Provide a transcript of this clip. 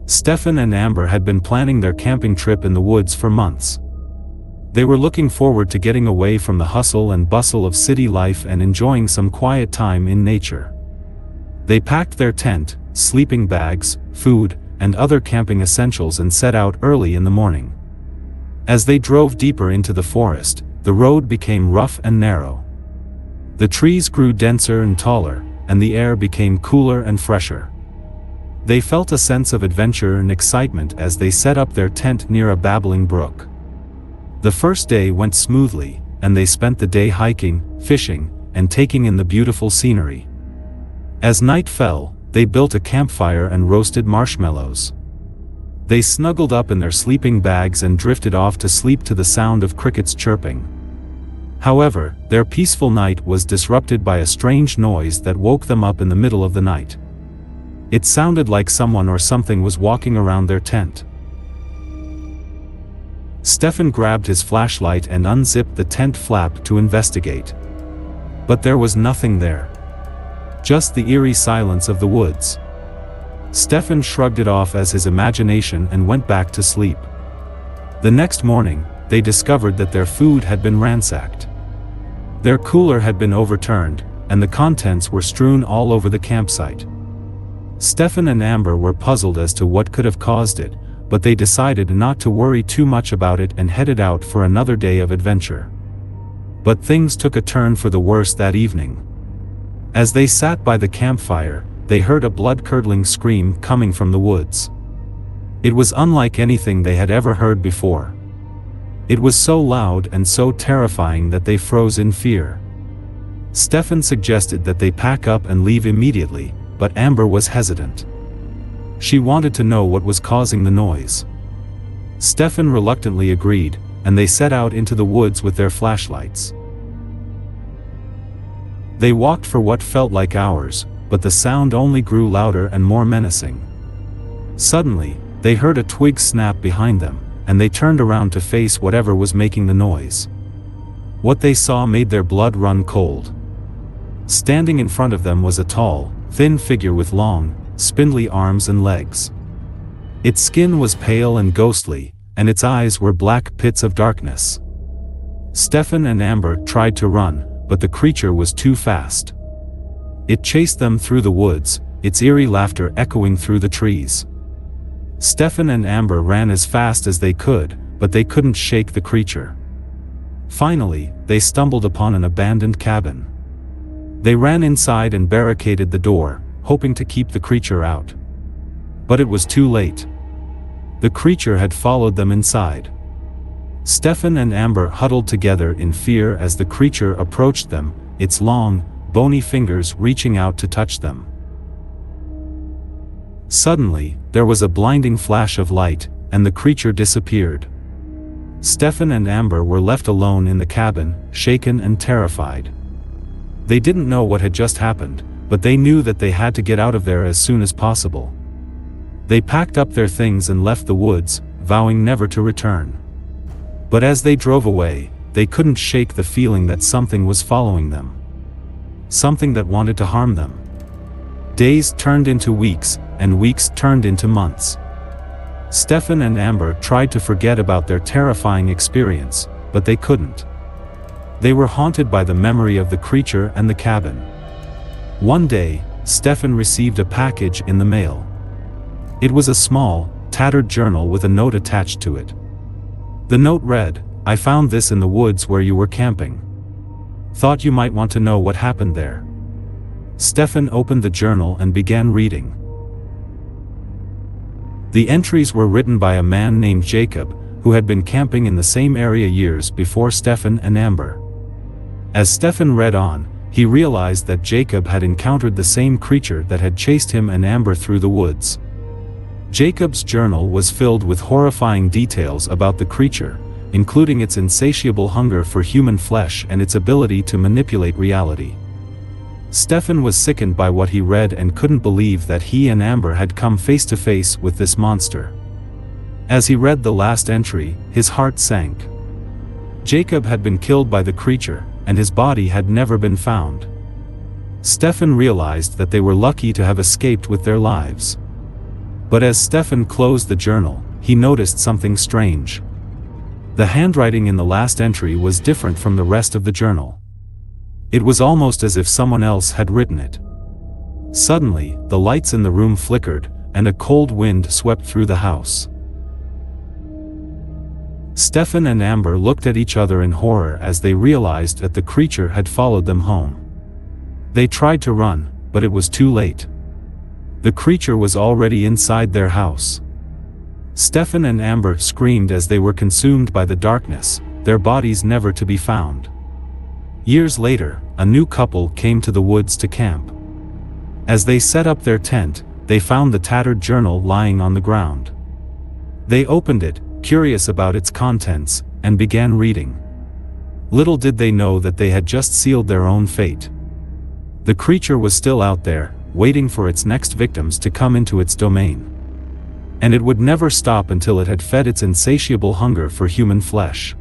Stefan and Amber had been planning their camping trip in the woods for months. They were looking forward to getting away from the hustle and bustle of city life and enjoying some quiet time in nature. They packed their tent, sleeping bags, food, and other camping essentials and set out early in the morning. As they drove deeper into the forest, the road became rough and narrow. The trees grew denser and taller, and the air became cooler and fresher. They felt a sense of adventure and excitement as they set up their tent near a babbling brook. The first day went smoothly, and they spent the day hiking, fishing, and taking in the beautiful scenery. As night fell, they built a campfire and roasted marshmallows. They snuggled up in their sleeping bags and drifted off to sleep to the sound of crickets chirping. However, their peaceful night was disrupted by a strange noise that woke them up in the middle of the night. It sounded like someone or something was walking around their tent. Stefan grabbed his flashlight and unzipped the tent flap to investigate. But there was nothing there. Just the eerie silence of the woods. Stefan shrugged it off as his imagination and went back to sleep. The next morning, they discovered that their food had been ransacked. Their cooler had been overturned, and the contents were strewn all over the campsite. Stefan and Amber were puzzled as to what could have caused it, but they decided not to worry too much about it and headed out for another day of adventure. But things took a turn for the worse that evening. As they sat by the campfire, they heard a blood-curdling scream coming from the woods. It was unlike anything they had ever heard before. It was so loud and so terrifying that they froze in fear. Stefan suggested that they pack up and leave immediately, but Amber was hesitant. She wanted to know what was causing the noise. Stefan reluctantly agreed, and they set out into the woods with their flashlights. They walked for what felt like hours, but the sound only grew louder and more menacing. Suddenly, they heard a twig snap behind them, and they turned around to face whatever was making the noise. What they saw made their blood run cold. Standing in front of them was a tall, thin figure with long, spindly arms and legs. Its skin was pale and ghostly, and its eyes were black pits of darkness. Stefan and Amber tried to run, but the creature was too fast. It chased them through the woods, its eerie laughter echoing through the trees. Stefan and Amber ran as fast as they could, but they couldn't shake the creature. Finally, they stumbled upon an abandoned cabin. They ran inside and barricaded the door, hoping to keep the creature out. But it was too late. The creature had followed them inside. Stefan and Amber huddled together in fear as the creature approached them, its long, bony fingers reaching out to touch them. Suddenly, there was a blinding flash of light, and the creature disappeared. Stefan and Amber were left alone in the cabin, shaken and terrified. They didn't know what had just happened, but they knew that they had to get out of there as soon as possible. They packed up their things and left the woods, vowing never to return. But as they drove away, they couldn't shake the feeling that something was following them. Something that wanted to harm them. Days turned into weeks, and weeks turned into months. Stefan and Amber tried to forget about their terrifying experience, but they couldn't. They were haunted by the memory of the creature and the cabin. One day, Stefan received a package in the mail. It was a small, tattered journal with a note attached to it. The note read, "I found this in the woods where you were camping. Thought you might want to know what happened there." Stefan opened the journal and began reading. The entries were written by a man named Jacob, who had been camping in the same area years before Stefan and Amber. As Stefan read on, he realized that Jacob had encountered the same creature that had chased him and Amber through the woods. Jacob's journal was filled with horrifying details about the creature, including its insatiable hunger for human flesh and its ability to manipulate reality. Stefan was sickened by what he read and couldn't believe that he and Amber had come face to face with this monster. As he read the last entry, his heart sank. Jacob had been killed by the creature, and his body had never been found. Stefan realized that they were lucky to have escaped with their lives. But as Stefan closed the journal, he noticed something strange. The handwriting in the last entry was different from the rest of the journal. It was almost as if someone else had written it. Suddenly, the lights in the room flickered, and a cold wind swept through the house. Stefan and Amber looked at each other in horror as they realized that the creature had followed them home. They tried to run, but it was too late. The creature was already inside their house. Stefan and Amber screamed as they were consumed by the darkness, their bodies never to be found. Years later, a new couple came to the woods to camp. As they set up their tent, they found the tattered journal lying on the ground. They opened it, curious about its contents, and began reading. Little did they know that they had just sealed their own fate. The creature was still out there, waiting for its next victims to come into its domain. And it would never stop until it had fed its insatiable hunger for human flesh.